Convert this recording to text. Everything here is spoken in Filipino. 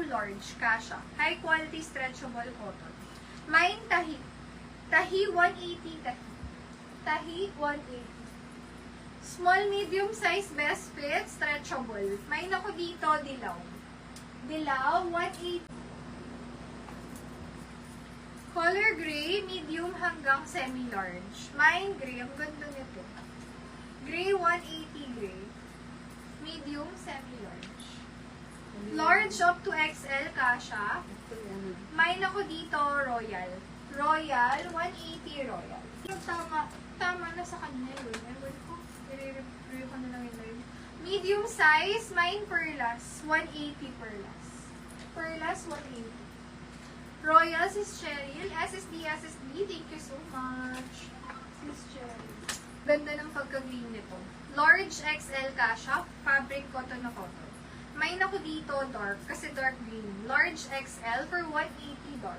large, kasha. High quality stretchable cotton. Mine tahi. Tahi 180 tahi. Tahi 180. Small medium size best fit, stretchable. Mine ako dito, dilaw. Dilaw 180. Color gray, medium hanggang semi-large. Mine gray, ang ganda nito. Gray 180 gray. Medium, semi-large. Large up to XL, kasha. Mine ako dito, royal. Royal, 180 royal. Tama na sa kanya yun. Ewan ko, i-review ko na lang yun live. Medium size, mine perlas. 180 perlas. Perlas, 180. Royal, Sis Cheryl. SSD. Thank you so much. Sis Cheryl. Ganda ng pagka-green nito. Large XL kasha. Fabric cotton na cotton. Mine ako dito dark kasi dark green. Large XL for 180 dark.